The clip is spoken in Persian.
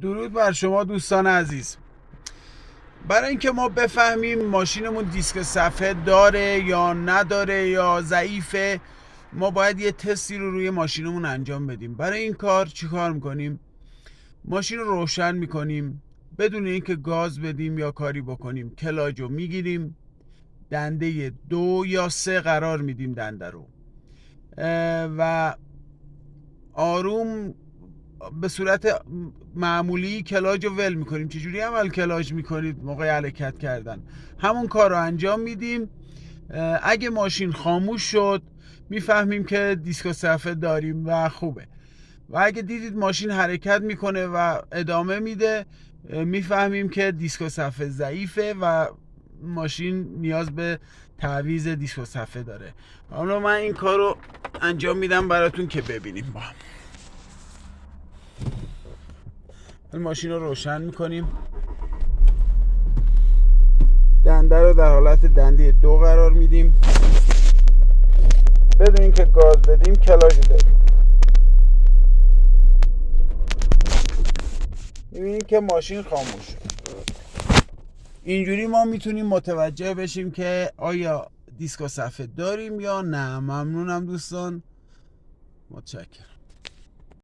درود بر شما دوستان عزیز. برای اینکه ما بفهمیم ماشینمون دیسک صفحه داره یا نداره یا ضعیفه، ما باید یه تستی رو روی ماشینمون انجام بدیم. برای این کار چی کار میکنیم؟ ماشین رو روشن میکنیم، بدون اینکه گاز بدیم یا کاری بکنیم کلاج رو میگیریم، دنده 2 یا 3 قرار میدیم دنده رو و آروم به صورت معمولی کلاج رو ول میکنیم. چجوری عمل کلاج میکنید موقع حرکت کردن؟ همون کار رو انجام میدیم. اگه ماشین خاموش شد میفهمیم که دیسک صفحه داریم و خوبه، و اگه دیدید ماشین حرکت میکنه و ادامه میده میفهمیم که دیسک صفحه ضعیفه و ماشین نیاز به تعویض دیسک صفحه داره. حالا من این کار رو انجام میدم براتون که ببینیم با هم. ماشین رو روشن میکنیم، دنده رو در حالت دنده 2 قرار میدیم، بدون اینکه گاز بدیم کلاژ داریم. میبینیم که ماشین خاموش شد. اینجوری ما میتونیم متوجه بشیم که آیا دیسک صفحه داریم یا نه. ممنونم دوستان، متشکرم.